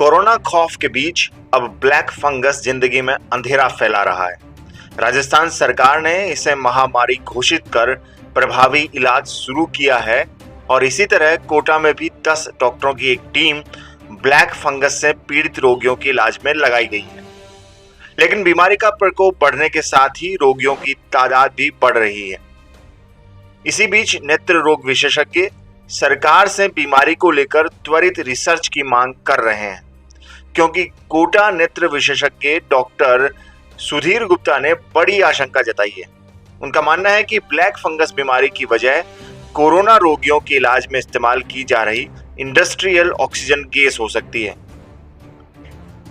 Corona खौफ के बीच अब ब्लैक फंगस जिंदगी में अंधेरा फैला रहा है। राजस्थान सरकार ने इसे महामारी घोषित कर प्रभावी इलाज शुरू किया है और इसी तरह कोटा में भी 10 डॉक्टरों की एक टीम ब्लैक फंगस से पीड़ित रोगियों के इलाज में लगाई गई है। लेकिन बीमारी का प्रकोप बढ़ने के साथ ही रोगियों की तादाद भी बढ़ रही है। इसी बीच नेत्र रोग विशेषज्ञ सरकार से बीमारी को लेकर त्वरित रिसर्च की मांग कर रहे हैं, क्योंकि कोटा नेत्र विशेषज्ञ डॉक्टर सुधीर गुप्ता ने बड़ी आशंका जताई है। उनका मानना है कि ब्लैक फंगस बीमारी की वजह कोरोना रोगियों के इलाज में इस्तेमाल की जा रही इंडस्ट्रियल ऑक्सीजन गैस हो सकती है।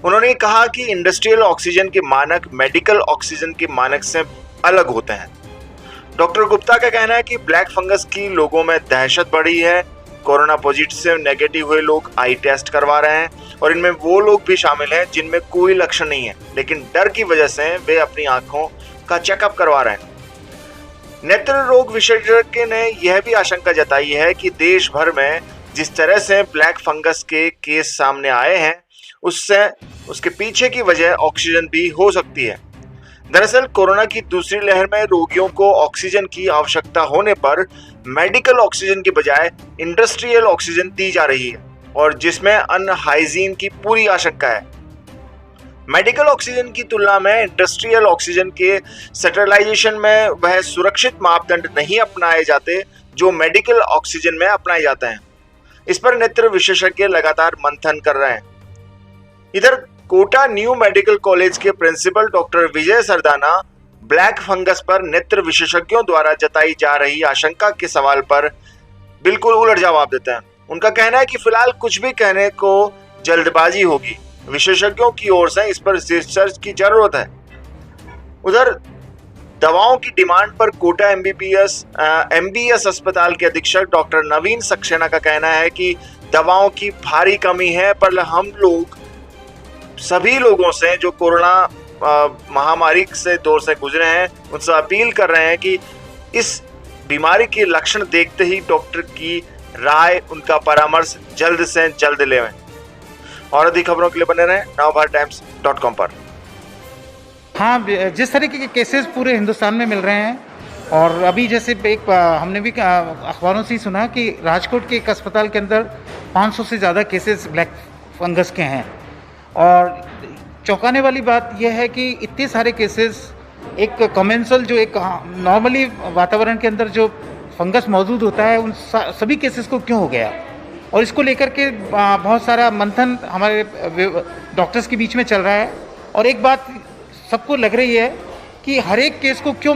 उन्होंने कहा कि इंडस्ट्रियल ऑक्सीजन के मानक मेडिकल ऑक्सीजन के मानक से अलग होते हैं। डॉक्टर गुप्ता का कहना है कि ब्लैक फंगस की लोगों में दहशत बढ़ी है। कोरोना पॉजिटिव नेगेटिव हुए लोग आई टेस्ट करवा रहे हैं और इनमें वो लोग भी शामिल हैं जिनमें कोई लक्षण नहीं है, लेकिन डर की वजह से वे अपनी आंखों का चेकअप करवा रहे हैं। नेत्र रोग विशेषज्ञ ने यह भी आशंका जताई है कि देश भर में जिस तरह से ब्लैक फंगस के केस सामने आए हैं, उसके पीछे की वजह ऑक्सीजन भी हो सकती है। दरअसल कोरोना की दूसरी लहर में रोगियों को ऑक्सीजन की आवश्यकता होने पर मेडिकल ऑक्सीजन की बजाय इंडस्ट्रियल ऑक्सीजन दी जा रही है और जिसमें अनहाइजीन की पूरी आशंका है। मेडिकल ऑक्सीजन की तुलना में इंडस्ट्रियल ऑक्सीजन के स्टरलाइजेशन में वह सुरक्षित मापदंड नहीं अपनाए जाते जो मेडिकल ऑक्सीजन में अपनाए जाते हैं। इस पर नेत्र विशेषज्ञ लगातार मंथन कर रहे हैं। इधर कोटा न्यू मेडिकल कॉलेज के प्रिंसिपल डॉक्टर विजय सरदाना ब्लैक फंगस पर नेत्र विशेषज्ञों द्वारा जताई जा रही आशंका के सवाल पर बिल्कुल उलट जवाब देते हैं। उनका कहना है कि फिलहाल कुछ भी कहने को जल्दबाजी होगी। विशेषज्ञों की ओर से इस पर रिसर्च की जरूरत है। उधर दवाओं की डिमांड पर कोटा एमबीएस अस्पताल के अधीक्षक डॉक्टर नवीन सक्सेना का कहना है कि दवाओं की भारी कमी है, पर हम लोग सभी लोगों से जो कोरोना महामारी से दौर से गुजरे हैं उनसे अपील कर रहे हैं कि इस बीमारी के लक्षण देखते ही डॉक्टर की राय, उनका परामर्श जल्द से जल्द लें। और अधिक खबरों के लिए बने रहें navbharattimes.com पर। हाँ, जिस तरीके के केसेस पूरे हिंदुस्तान में मिल रहे हैं और अभी जैसे हमने भी अखबारों से ही सुना कि राजकोट के एक अस्पताल के अंदर 500 से ज़्यादा केसेस ब्लैक फंगस के हैं। और चौंकाने वाली बात यह है कि इतने सारे केसेस एक कमेंसल जो एक नॉर्मली वातावरण के अंदर जो फंगस मौजूद होता है उन सभी केसेस को क्यों हो गया, और इसको लेकर के बहुत सारा मंथन हमारे डॉक्टर्स के बीच में चल रहा है। और एक बात सबको लग रही है कि हर एक केस को क्यों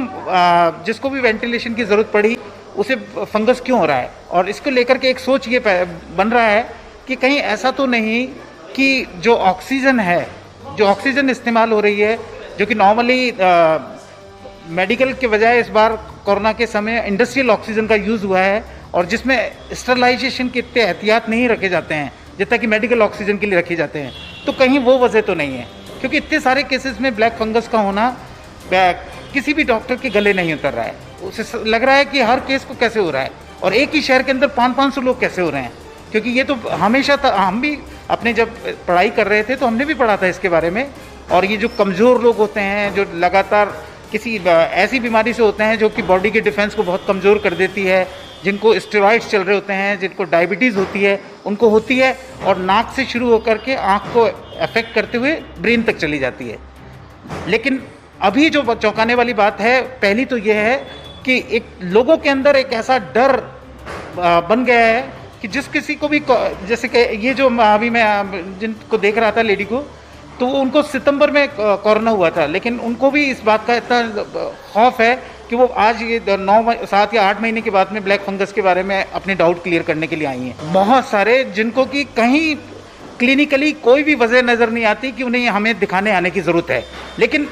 जिसको भी वेंटिलेशन की ज़रूरत पड़ी उसे फंगस क्यों हो रहा है। और इसको लेकर के एक सोच ये बन रहा है कि कहीं ऐसा तो नहीं कि जो ऑक्सीजन इस्तेमाल हो रही है, जो कि नॉर्मली मेडिकल के बजाय इस बार कोरोना के समय इंडस्ट्रियल ऑक्सीजन का यूज़ हुआ है और जिसमें स्टरलाइजेशन के इतने एहतियात नहीं रखे जाते हैं जितना कि मेडिकल ऑक्सीजन के लिए रखे जाते हैं, तो कहीं वो वजह तो नहीं है। क्योंकि इतने सारे केसेस में ब्लैक फंगस का होना किसी भी डॉक्टर के गले नहीं उतर रहा है। उसे लग रहा है कि हर केस को कैसे हो रहा है और एक ही शहर के अंदर 500 लोग कैसे हो रहे हैं। क्योंकि ये तो हमेशा हम भी अपने जब पढ़ाई कर रहे थे तो हमने भी पढ़ा था इसके बारे में। और ये जो कमज़ोर लोग होते हैं, जो लगातार किसी ऐसी बीमारी से होते हैं जो कि बॉडी के डिफेंस को बहुत कमज़ोर कर देती है, जिनको स्टेरॉइड्स चल रहे होते हैं, जिनको डायबिटीज़ होती है, उनको होती है और नाक से शुरू होकर के आँख को अफेक्ट करते हुए ब्रेन तक चली जाती है। लेकिन अभी जो चौंकाने वाली बात है, पहली तो ये है कि एक लोगों के अंदर एक ऐसा डर बन गया है कि जिस किसी को भी, जैसे कि ये जो अभी मैं जिनको देख रहा था लेडी को, तो उनको सितंबर में कोरोना हुआ था, लेकिन उनको भी इस बात का इतना खौफ है कि वो आज ये 7 या 8 महीने के बाद में ब्लैक फंगस के बारे में अपने डाउट क्लियर करने के लिए आई हैं। बहुत सारे जिनको कि कहीं क्लिनिकली कोई भी वजह नज़र नहीं आती कि उन्हें हमें दिखाने आने की ज़रूरत है, लेकिन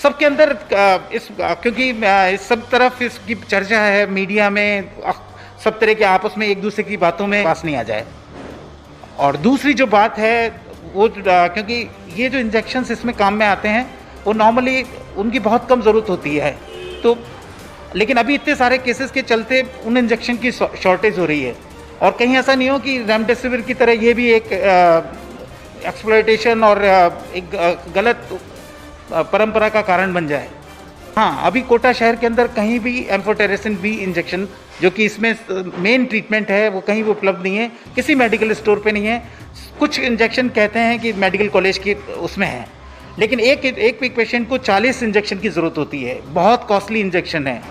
सबके अंदर क्योंकि इस सब तरफ इसकी चर्चा है मीडिया में, सब तरह के आपस में एक दूसरे की बातों में पास नहीं आ जाए। और दूसरी जो बात है वो क्योंकि ये जो इंजेक्शन्स इसमें काम में आते हैं वो नॉर्मली उनकी बहुत कम ज़रूरत होती है, तो लेकिन अभी इतने सारे केसेस के चलते उन इंजेक्शन की शॉर्टेज हो रही है। और कहीं ऐसा नहीं हो कि रेमडेसिविर की तरह ये भी एक एक्सप्लॉयटेशन और एक गलत परंपरा का कारण बन जाए। हाँ, अभी कोटा शहर के अंदर कहीं भी एम्फोटेरेसिन बी इंजेक्शन, जो कि इसमें मेन ट्रीटमेंट है, वो कहीं भी उपलब्ध नहीं है, किसी मेडिकल स्टोर पे नहीं है। कुछ इंजेक्शन कहते हैं कि मेडिकल कॉलेज की उसमें है, लेकिन एक पेशेंट को 40 इंजेक्शन की ज़रूरत होती है। बहुत कॉस्टली इंजेक्शन है।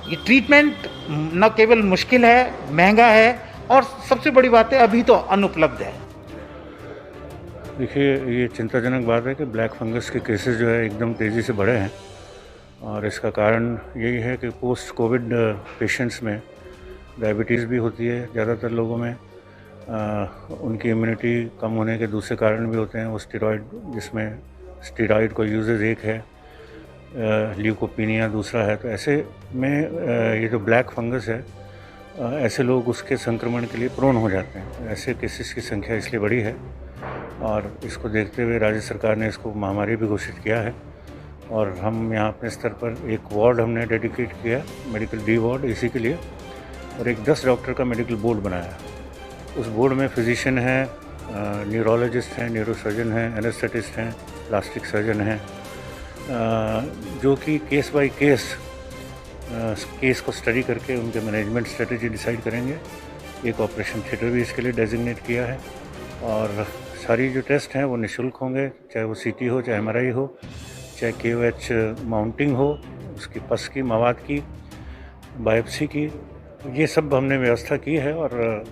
ये ट्रीटमेंट न केवल मुश्किल है, महंगा है, और सबसे बड़ी बात है अभी तो अनुपलब्ध है। देखिए, ये चिंताजनक बात है कि ब्लैक फंगस के केसेस जो है एकदम तेज़ी से बढ़े हैं, और इसका कारण यही है कि पोस्ट कोविड पेशेंट्स में डायबिटीज़ भी होती है ज़्यादातर लोगों में। उनकी इम्यूनिटी कम होने के दूसरे कारण भी होते हैं, वो स्टेरॉइड, जिसमें स्टेरॉइड का यूजेज एक है, ल्यूकोपीनिया दूसरा है। तो ऐसे में ये जो ब्लैक फंगस है, ऐसे लोग उसके संक्रमण के लिए प्रोन हो जाते हैं। ऐसे केसेस की संख्या इसलिए बढ़ी है, और इसको देखते हुए राज्य सरकार ने इसको महामारी भी घोषित किया है। और हम यहाँ अपने स्तर पर एक वार्ड हमने डेडिकेट किया, मेडिकल डी वार्ड, इसी के लिए, और एक 10 डॉक्टर का मेडिकल बोर्ड बनाया। उस बोर्ड में फिजिशियन हैं, न्यूरोलॉजिस्ट हैं, न्यूरोसर्जन हैं, एनेस्थेटिस्ट हैं, प्लास्टिक सर्जन हैं, जो कि केस बाय केस को स्टडी करके उनके मैनेजमेंट स्ट्रेटजी डिसाइड करेंगे। एक ऑपरेशन थिएटर भी इसके लिए डेजिग्नेट किया है, और सारी जो टेस्ट हैं वो निःशुल्क होंगे, चाहे वो सीटी हो, चाहे एमआरआई हो, चाहे KOH माउंटिंग हो, उसकी पस की, मवाद की, बायोप्सी की, ये सब हमने व्यवस्था की है। और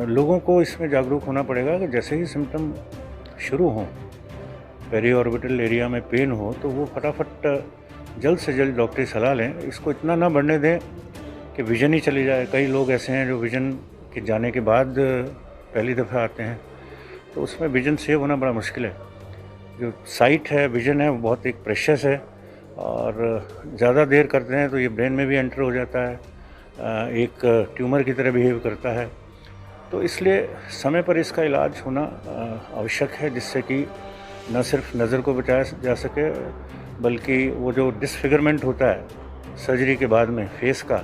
लोगों को इसमें जागरूक होना पड़ेगा कि जैसे ही सिम्टम शुरू हों, पेरी ऑर्बिटल एरिया में पेन हो, तो वो फटाफट जल्द से जल्द डॉक्टरी सलाह लें। इसको इतना ना बढ़ने दें कि विजन ही चली जाए। कई लोग ऐसे हैं जो विजन के जाने के बाद पहली दफ़ा आते हैं, तो उसमें विजन सेव होना बड़ा मुश्किल है। जो साइट है, विजन है, वो बहुत एक प्रेशियस है, और ज़्यादा देर करते हैं तो ये ब्रेन में भी एंटर हो जाता है, एक ट्यूमर की तरह बिहेव करता है। तो इसलिए समय पर इसका इलाज होना आवश्यक है, जिससे कि न सिर्फ नज़र को बचाया जा सके, बल्कि वो जो डिसफिगरमेंट होता है सर्जरी के बाद में फेस का,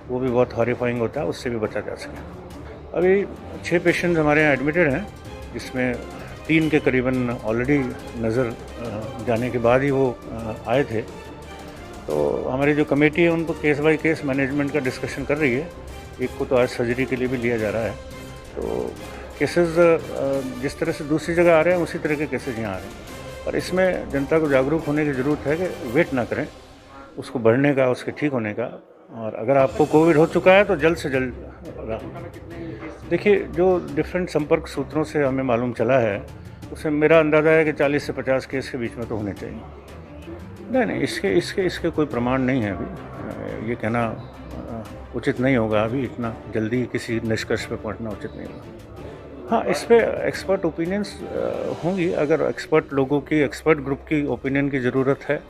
वो भी बहुत हॉरिफाइंग होता है, उससे भी बचा जा सके। अभी 6 पेशेंट्स हमारे यहाँ एडमिटेड हैं, जिसमें 3 के करीबन ऑलरेडी नज़र जाने के बाद ही वो आए थे। तो हमारी जो कमेटी है उनको केस बाय केस मैनेजमेंट का डिस्कशन कर रही है। एक को तो आज सर्जरी के लिए भी लिया जा रहा है। तो केसेस जिस तरह से दूसरी जगह आ रहे हैं, उसी तरह के केसेस यहाँ आ रहे हैं। और इसमें जनता को जागरूक होने की ज़रूरत है कि वेट ना करें उसको बढ़ने का, उसके ठीक होने का। और अगर आपको कोविड हो चुका है तो जल्द से जल्द, देखिए, जो डिफरेंट संपर्क सूत्रों से हमें मालूम चला है, उससे मेरा अंदाज़ा है कि 40 से 50 केस के बीच में तो होने चाहिए। नहीं, इसके कोई प्रमाण नहीं है अभी। ये कहना उचित नहीं होगा, अभी इतना जल्दी किसी निष्कर्ष पे पहुंचना उचित नहीं होगा। हाँ, इस पे एक्सपर्ट ओपिनियंस होंगी। अगर एक्सपर्ट लोगों की, एक्सपर्ट ग्रुप की ओपिनियन की ज़रूरत है,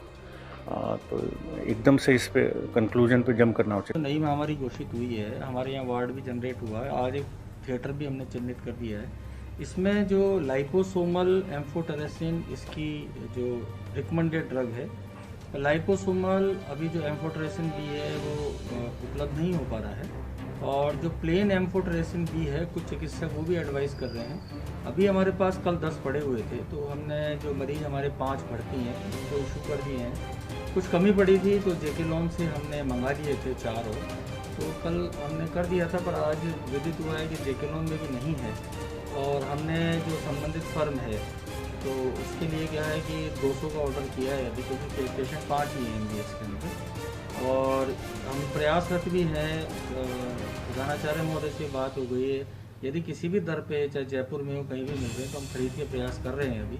तो एकदम से इस पे कंक्लूजन पे जंप करना उचित। नई महामारी घोषित हुई है, हमारे यहाँ वार्ड भी जनरेट हुआ है, आज एक थिएटर भी हमने चिन्हित कर दिया है। इसमें जो लाइपोसोमल एम्फोटेरेसिन, इसकी जो रिकमेंडेड ड्रग है, लाइपोसोमल अभी जो एम्फोटेरेसिन बी है वो उपलब्ध नहीं हो पा रहा है, और जो प्लेन एम्फोटेरेसिन बी है, कुछ चिकित्सक वो भी एडवाइस कर रहे हैं। अभी हमारे पास कल 10 पड़े हुए थे, तो हमने जो मरीज हमारे 5 भर्ती हैं उनको इशू कर दिए हैं। कुछ कमी पड़ी थी तो जेकेलॉन से हमने मंगा लिए थे 4 और, तो कल हमने कर दिया था, पर आज विदित हुआ है कि जेकेलॉन में भी नहीं है। और हमने जो संबंधित फर्म है, तो उसके लिए क्या है कि 200 का ऑर्डर किया है अभी, क्योंकि पेशेंट 5 ही हैं MBS के अंदर। और हम प्रयासरत भी हैं, प्रधानाचार्य महोदय से बात हो गई है, यदि किसी भी दर पे, चाहे जयपुर में हो, कहीं भी मिल रहे हैं, तो हम खरीद के प्रयास कर रहे हैं अभी।